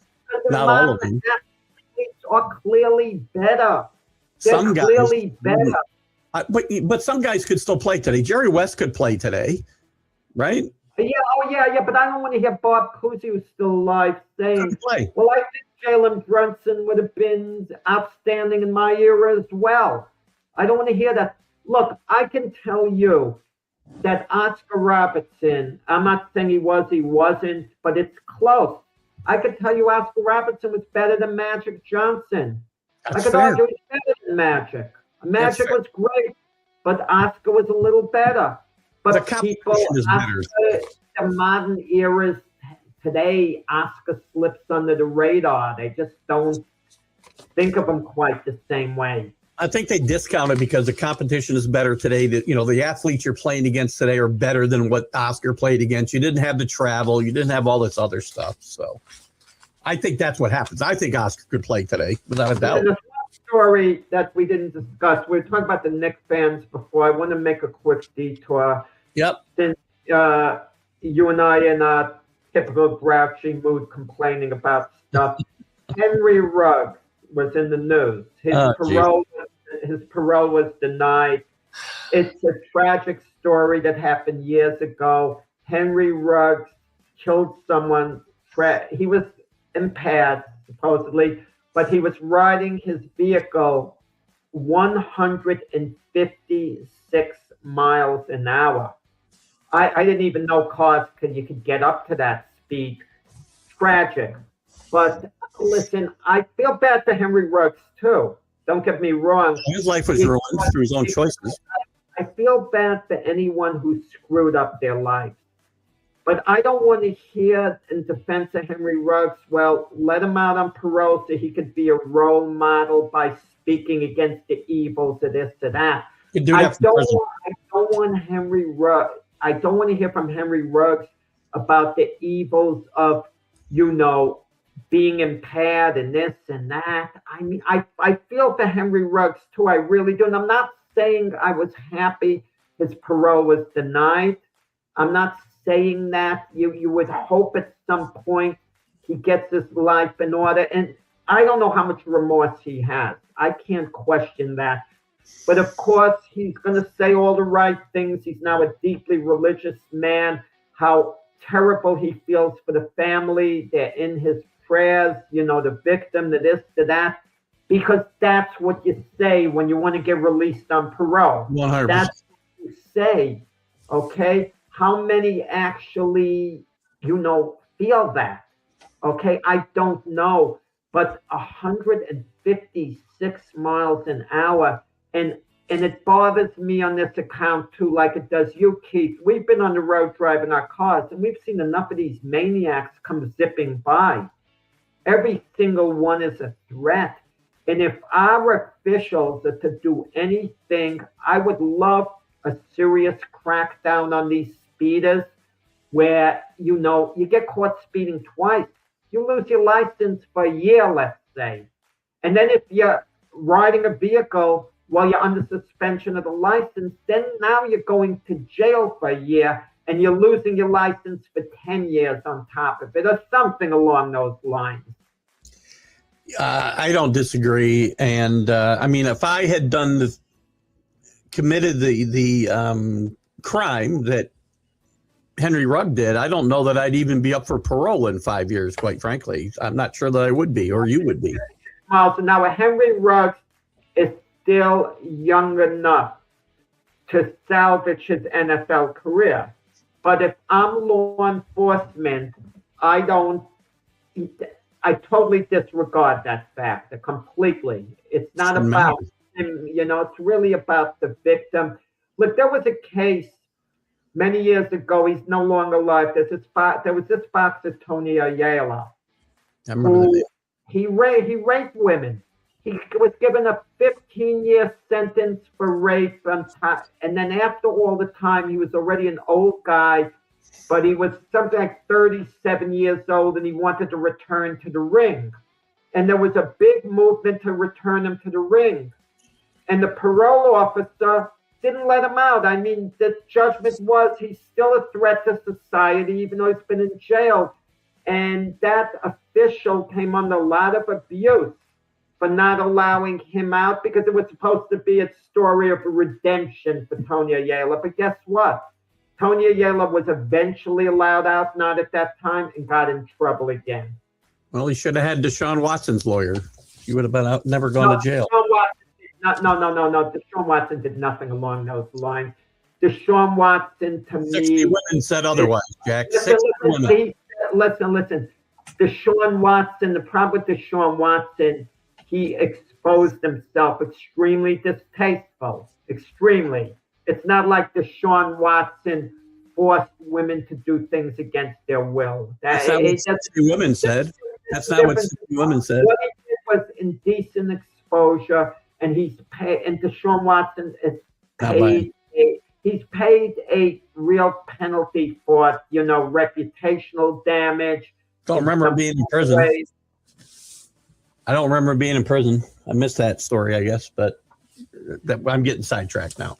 Not all of them. Athletes are clearly better. Some guys, clearly better. But some guys could still play today. Jerry West could play today, right? Yeah, but I don't want to hear Bob Cousy, who's still alive, saying, well, I think Jalen Brunson would have been outstanding in my era as well. I don't want to hear that. Look, I can tell you that Oscar Robertson, I'm not saying he wasn't, but it's close. I could tell you Oscar Robertson was better than Magic Johnson. I could argue he's better than Magic. Magic was great, but Oscar was a little better. But people, the modern eras today, Oscar slips under the radar. They just don't think of him quite the same way. I think they discount it because the competition is better today. The athletes you're playing against today are better than what Oscar played against. You didn't have the travel. You didn't have all this other stuff. So I think that's what happens. I think Oscar could play today, without a doubt. And the story that we didn't discuss, we were talking about the Knicks fans before. I want to make a quick detour. Yep. Since you and I in a typical grouchy mood complaining about stuff, Henry Ruggs was in the news. His parole was denied. It's a tragic story that happened years ago. Henry Ruggs killed someone. He was impaired, supposedly, but he was riding his vehicle 156 miles an hour. I didn't even know cars you could get up to that speed. Tragic. But listen, I feel bad for Henry Ruggs too. Don't get me wrong. His life was ruined through his own choices. I feel bad for anyone who screwed up their life. But I don't want to hear in defense of Henry Ruggs, well, let him out on parole so he could be a role model by speaking against the evils of this or that. I don't want Henry Ruggs. I don't want to hear from Henry Ruggs about the evils of, being impaired and this and that. I mean, I feel for Henry Ruggs too. I really do. And I'm not saying I was happy his parole was denied. I'm not saying that. You would hope at some point he gets his life in order. And I don't know how much remorse he has. I can't question that. But of course, he's going to say all the right things. He's now a deeply religious man. How terrible he feels for the family. They're in his prayers, the victim, the this, the that. Because that's what you say when you want to get released on parole. 100%. That's what you say, okay? How many actually, feel that? Okay, I don't know. But 156 miles an hour, and it bothers me on this account too, like it does you, Keith. We've been on the road driving our cars, and we've seen enough of these maniacs come zipping by. Every single one is a threat. And if our officials are to do anything, I would love a serious crackdown on these speeders where, you get caught speeding twice. You lose your license for a year, let's say. And then if you're riding a vehicle while you're under suspension of the license, then now you're going to jail for a year and you're losing your license for 10 years on top of it, or something along those lines. I don't disagree. And I mean, if I had committed the crime that Henry Rugg did, I don't know that I'd even be up for parole in 5 years, quite frankly. I'm not sure that I would be, or you would be. So now Henry Rugg is still young enough to salvage his NFL career. But if I'm law enforcement, I totally disregard that factor completely. It's not about him, it's really about the victim. Look, there was a case many years ago. He's no longer alive. There was this boxer, Tony Ayala, who he raped women. He was given a 15-year sentence for rape, and then after all the time, he was already an old guy, but he was something like 37 years old, and he wanted to return to the ring. And there was a big movement to return him to the ring. And the parole officer didn't let him out. I mean, the judgment was he's still a threat to society, even though he's been in jail. And that official came under a lot of abuse for not allowing him out, because it was supposed to be a story of redemption for Tony Ayala. But guess what? Tony Ayala was eventually allowed out, not at that time, and got in trouble again. Well, he should have had Deshaun Watson's lawyer. He would have been out, never gone to jail. No. Deshaun Watson did nothing along those lines. Deshaun Watson, to 60 me... women said otherwise, Jack. Listen. Deshaun Watson, the problem with Deshaun Watson, he exposed himself extremely distasteful. Extremely. It's not like Deshaun Watson forced women to do things against their will. That's not what 60 women said. That's not what 60 women said. What he did was indecent exposure, and he's paid. And Deshaun Watson is paid. He's paid a real penalty for reputational damage. Don't remember being in prison. I don't remember being in prison. I missed that story, I guess, but I'm getting sidetracked now.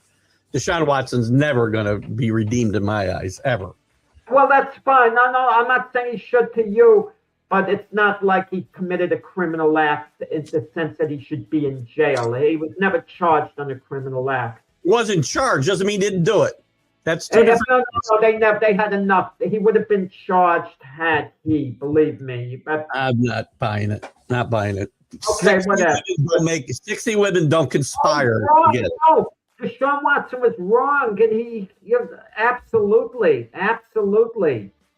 Deshaun Watson's never going to be redeemed in my eyes, ever. Well, that's fine. No, I'm not saying he should to you, but it's not like he committed a criminal act in the sense that he should be in jail. He was never charged on a criminal act. He wasn't charged. Doesn't mean he didn't do it. That's two different. No, they had enough. He would have been charged had he, believe me. But I'm not buying it. Not buying it. Okay, whatever. 60 women don't conspire. No, Deshaun Watson was wrong, and absolutely.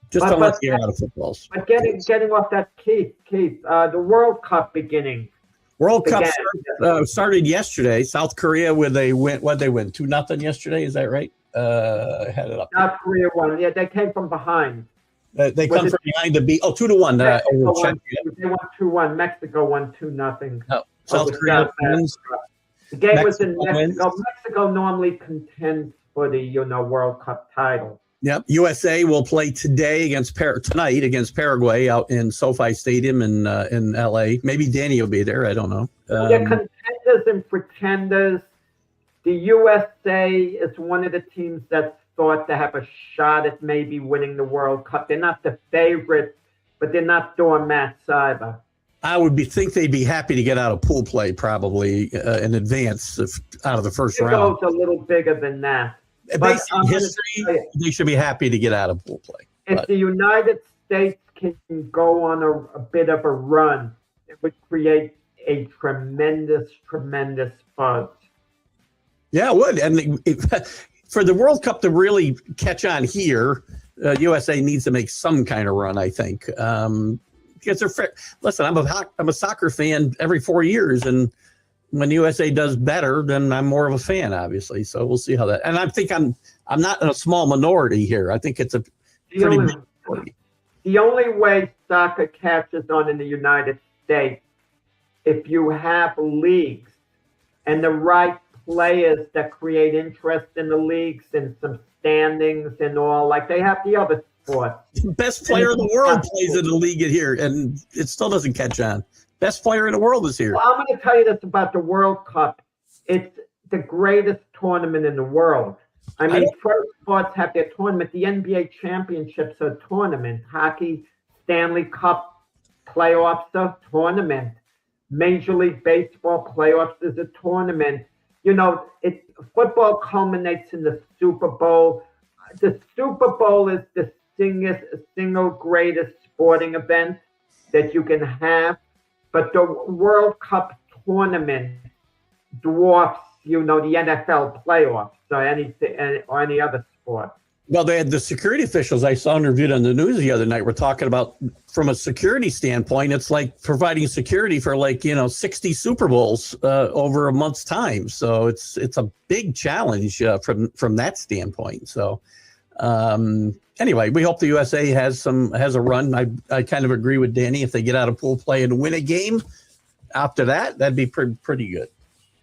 Just don't let's get out of footballs. But getting off that, Keith, the World Cup beginning. World Cup started yesterday. South Korea, where they went. What they win 2-0 yesterday? Is that right? Had it up. South Korea won. Yeah, they came from behind. They come from behind to beat. 2-1. They won 2-1. Mexico won 2-0. Oh, South Korea wins. The game was in Mexico. Mexico normally contends for the World Cup title. Yep. USA will play tonight against Paraguay out in SoFi Stadium in LA. Maybe Danny will be there. I don't know. They're contenders and pretenders. The USA is one of the teams that's thought to have a shot at maybe winning the World Cup. They're not the favorite, but they're not doormats either. I would think they'd be happy to get out of pool play probably in advance out of the first round. It goes a little bigger than that. Based on history, they should be happy to get out of pool play. If the United States can go on a bit of a run, it would create a tremendous buzz. Yeah, it would. And for the World Cup to really catch on here, USA needs to make some kind of run, I think. Because they're listen, I'm a soccer fan every 4 years, and when USA does better, then I'm more of a fan, obviously. So we'll see how that. And I think I'm not in a small minority here. I think it's a pretty big minority. The only way soccer catches on in the United States, if you have leagues and the right players that create interest in the leagues and some standings and all, like they have the other sports. Best player in the world plays in the league here, and it still doesn't catch on. Best player in the world is here. Well, I'm going to tell you this about the World Cup. It's the greatest tournament in the world. I mean, pro sports have their tournament. The NBA championships are a tournament. Hockey, Stanley Cup playoffs are a tournament. Major League Baseball playoffs is a tournament. You know, football culminates in the Super Bowl. The Super Bowl is the single greatest sporting event that you can have, but the World Cup tournament dwarfs, the NFL playoffs or any other sport. Well, they had the security officials I saw interviewed on the news the other night. We're talking about from a security standpoint, it's like providing security for 60 Super Bowls over a month's time. So it's a big challenge from that standpoint. So anyway, we hope the USA has a run. I kind of agree with Danny. If they get out of pool play and win a game after that, that'd be pretty good.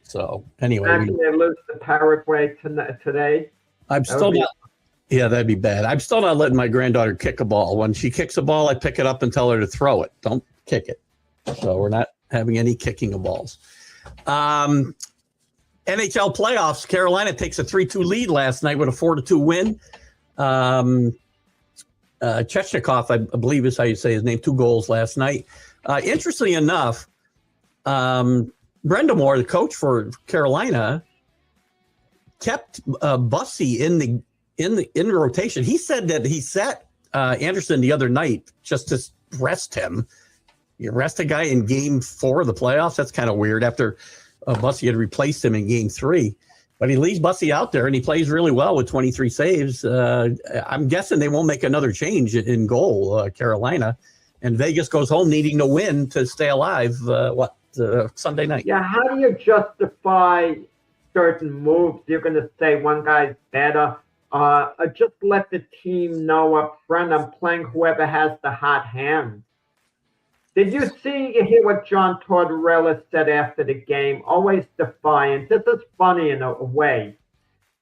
So anyway, actually, they lose to Paraguay today. I'm still not. Yeah, that'd be bad. I'm still not letting my granddaughter kick a ball. When she kicks a ball, I pick it up and tell her to throw it. Don't kick it. So we're not having any kicking of balls. NHL playoffs. Carolina takes a 3-2 lead last night with a 4-2 win. Chechnikov, I believe is how you say his name, 2 goals last night. Interestingly enough, Brendamore, the coach for Carolina, kept Bussy in the rotation. He said that he sat Anderson the other night just to rest him. You rest a guy in game 4 of the playoffs? That's kind of weird after Bussy had replaced him in game 3. But he leaves Bussy out there, and he plays really well with 23 saves. I'm guessing they won't make another change in goal, Carolina. And Vegas goes home needing to win to stay alive, Sunday night. Yeah, how do you justify certain moves? You're going to say one guy's better. Just let the team know up front, I'm playing whoever has the hot hand. Did you hear what John Tortorella said after the game? Always defiant. This is funny in a way.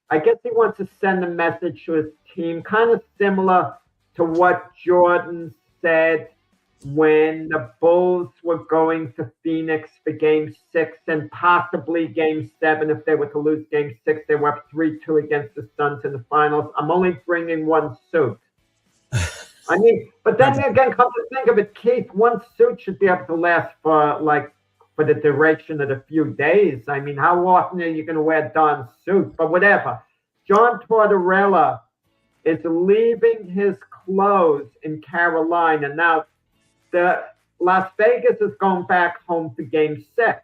I guess he wants to send a message to his team, kind of similar to what Jordan said when the Bulls were going to Phoenix for Game 6 and possibly Game 7. If they were to lose Game 6, they were up 3-2 against the Suns in the finals. I'm only bringing one suit. I mean, but then again, come to think of it, Keith, one suit should be able to last for the duration of the few days. I mean, how often are you going to wear Don's suit? But whatever. John Tortorella is leaving his clothes in Carolina. Now, the Las Vegas is going back home for Game 6,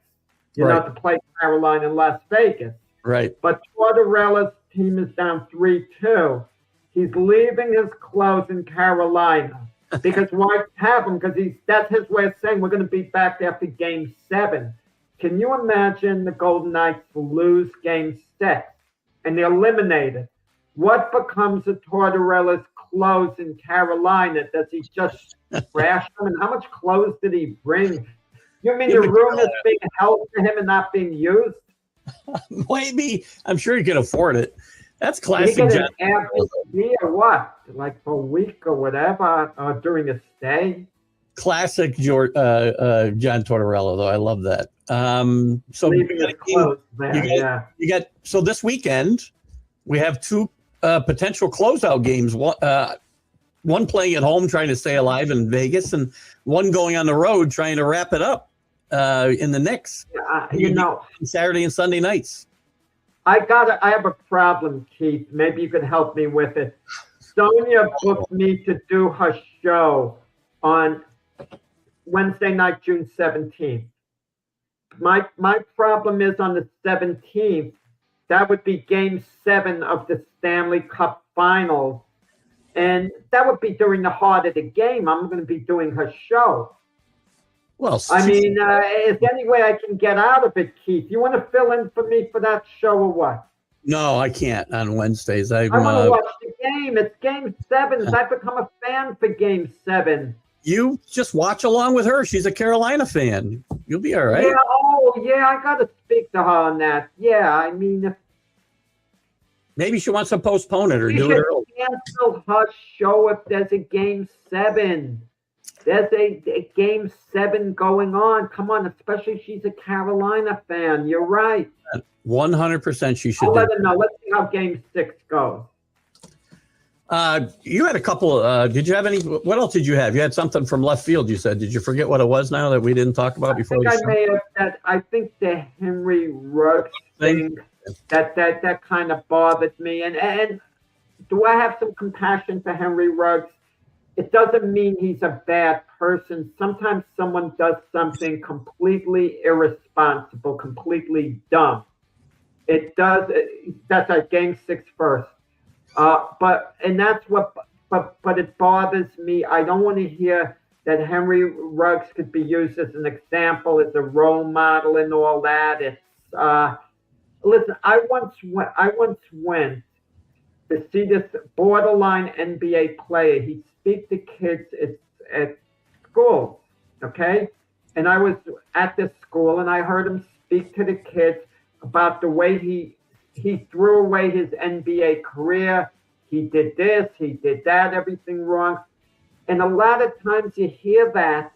to play Carolina in Las Vegas. Right. But Tortorella's team is down 3-2. He's leaving his clothes in Carolina because why have him? Because that's his way of saying we're going to be back after Game 7. Can you imagine the Golden Knights lose Game 6 and they're eliminated? What becomes of Tortorella's clothes in Carolina? Does he just trash them? And how much clothes did he bring? You mean the room is being held to him and not being used? Maybe. I'm sure he can afford it. That's classic. He get an Airbnb or what? Like for a week or whatever during a stay? Classic John Tortorella, though. I love that. So you got so this weekend we have 2 potential closeout games. One playing at home, trying to stay alive in Vegas, and one going on the road, trying to wrap it up in the Knicks. Saturday and Sunday nights. I have a problem, Keith. Maybe you could help me with it. Sonia booked me to do her show on Wednesday night, June 17th. My problem is on the 17th, that would be Game 7 of the Stanley Cup Finals. And that would be during the heart of the game. I'm going to be doing her show. Well, is there any way I can get out of it, Keith? You want to fill in for me for that show or what? No, I can't on Wednesdays. I want to watch the game. It's Game 7. I've become a fan for Game 7. You just watch along with her. She's a Carolina fan. You'll be all right. Yeah, I got to speak to her on that. Yeah, I mean, maybe she wants to postpone it or do it early. Cancel her show if there's a Game 7. There's a Game 7 going on. Come on, especially she's a Carolina fan. You're right. 100% she should. I'll let her know. Let's see how Game 6 goes. You had a couple. Did you have any? What else did you have? You had something from left field. You said. Did you forget what it was now that we didn't talk about before? I think the Henry Ruggs thing that kind of bothered me. And do I have some compassion for Henry Ruggs? It doesn't mean he's a bad person. Sometimes someone does something completely irresponsible, completely dumb. It does. That's at Game 6 first. But it bothers me. I don't want to hear that Henry Ruggs could be used as an example, as a role model, and all that. It's listen. I once went to see this borderline NBA player. He'd speak to kids at schools, okay? And I was at this school, and I heard him speak to the kids about the way he threw away his NBA career. He did this, he did that, everything wrong. And a lot of times you hear that,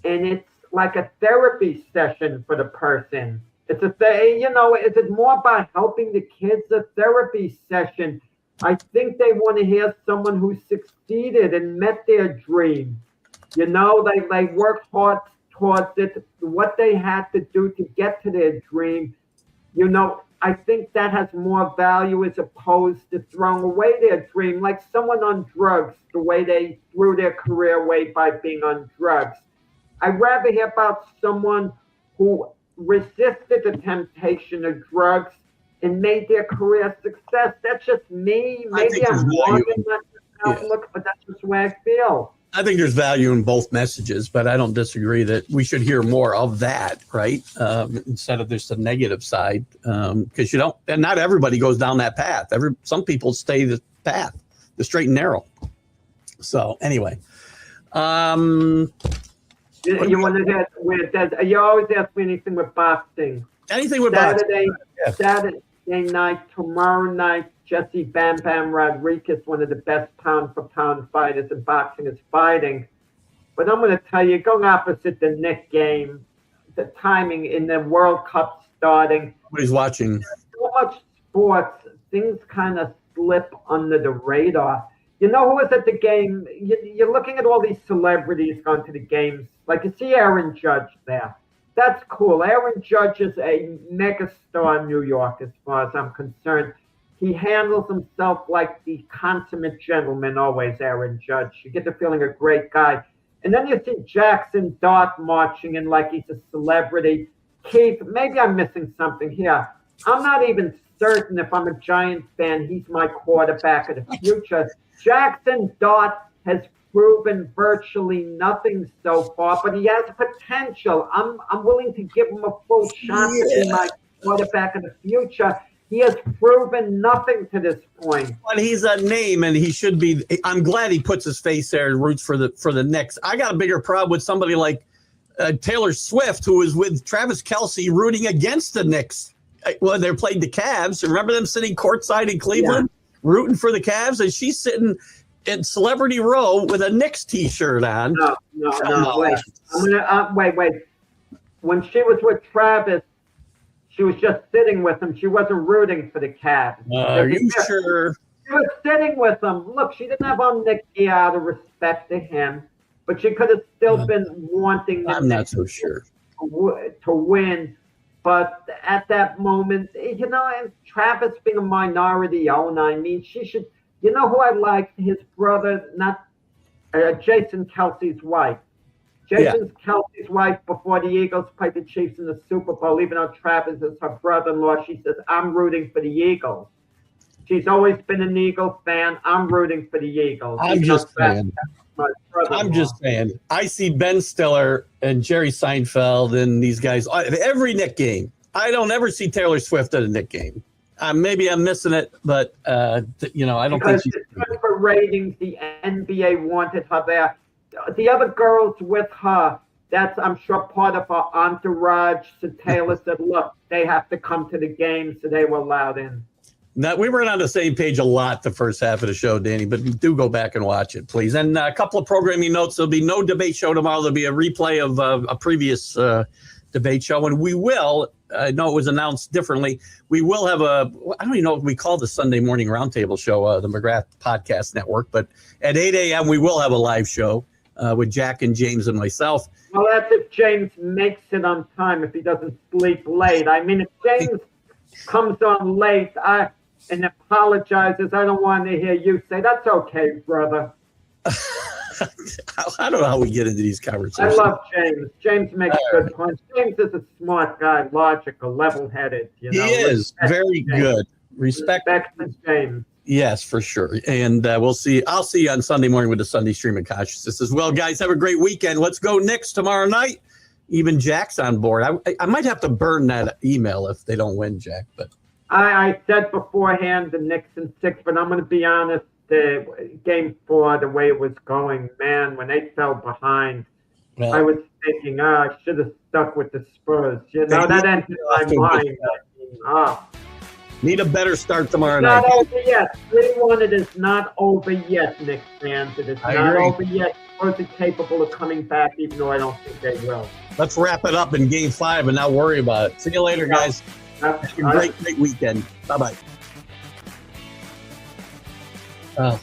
and it's like a therapy session for the person. It's is it more about helping the kids? A therapy session. I think they want to hear someone who succeeded and met their dream. They worked hard towards it, what they had to do to get to their dream. I think that has more value as opposed to throwing away their dream, like someone on drugs, the way they threw their career away by being on drugs. I'd rather hear about someone who resisted the temptation of drugs and made their career a success. That's just me. Maybe I'm wrong in that outlook, but that's just the way I feel. I think there's value in both messages, but I don't disagree that we should hear more of that, right? Instead of just the negative side, because and not everybody goes down that path. Some people stay the path, the straight and narrow. So anyway, you want to get with that? You always ask me anything with boxing. Anything with Saturday, boxing. Yeah. Saturday night, tomorrow night. Jesse Bam Bam Rodriguez, one of the best pound-for-pound fighters in boxing, is fighting. But I'm going to tell you, going opposite the Nick game, the timing in the World Cup starting. Nobody's watching. So much sports, things kind of slip under the radar. You know who was at the game? You're looking at all these celebrities going to the games. Like you see Aaron Judge there. That's cool. Aaron Judge is a megastar in New York as far as I'm concerned. He handles himself like the consummate gentleman always, Aaron Judge. You get the feeling a great guy. And then you see Jackson Dart marching in like he's a celebrity. Keith, maybe I'm missing something here. I'm not even certain if I'm a Giants fan, he's my quarterback of the future. Jackson Dart has proven virtually nothing so far, but he has potential. I'm willing to give him a full shot to be my quarterback of the future. He has proven nothing to this point. But he's a name, and he should be. I'm glad he puts his face there and roots for the Knicks. I got a bigger problem with somebody like Taylor Swift, who was with Travis Kelce rooting against the Knicks when they played the Cavs. Remember them sitting courtside in Cleveland, rooting for the Cavs, and she's sitting in Celebrity Row with a Knicks T-shirt on. No. Wait. I'm gonna wait. When she was with Travis, she was just sitting with him. She wasn't rooting for the Cavs. Are you sure? She was sitting with him. Look, she didn't have on Nick out of respect to him, but she could have still been wanting the I'm not so sure to win. But at that moment, and Travis being a minority owner, I mean, she should. You know who I liked? His brother, not Jason Kelce's wife. Kelce's wife, before the Eagles played the Chiefs in the Super Bowl, even though Travis is her brother-in-law, she says, I'm rooting for the Eagles. She's always been an Eagles fan. I'm rooting for the Eagles. I'm just saying. I see Ben Stiller and Jerry Seinfeld and these guys at every Knick game. I don't ever see Taylor Swift at a Knick game. Maybe I'm missing it, but I don't think she's good for ratings. The NBA wanted her there. The other girls with her, that's, I'm sure, part of her entourage. So Taylor said, look, they have to come to the game, so they were allowed in. Now, we weren't on the same page a lot the first half of the show, Danny, but do go back and watch it, please. And a couple of programming notes. There'll be no debate show tomorrow. There'll be a replay of a previous debate show. And we will, I know it was announced differently, we will have I don't even know what we call the Sunday morning roundtable show, the McGrath Podcast Network, but at 8 a.m. we will have a live show with Jack and James and myself. Well, that's if James makes it on time, if he doesn't sleep late. I mean, if James comes on late and apologizes, I don't want to hear you say, that's okay, brother. I don't know how we get into these conversations. I love James. James makes good points. James is a smart guy, logical, level-headed. You know, he is very good. Respect to James. Yes, for sure. And we'll see. I'll see you on Sunday morning with the Sunday Stream of Consciousness as well. Guys, have a great weekend. Let's go Knicks tomorrow night. Even Jack's on board. I might have to burn that email if they don't win, Jack. But I said beforehand the Knicks in 6, but I'm going to be honest. The game 4, the way it was going, man, when they fell behind, I was thinking, I should have stuck with the Spurs. You know, that entered my mind. Need a better start tomorrow night. Not over yet. 3-1, it is not over yet, Knicks fans. It is not over yet. Spurs are capable of coming back, even though I don't think they will. Let's wrap it up in game 5 and not worry about it. See you later, guys. Have a great weekend. Bye-bye. Oh.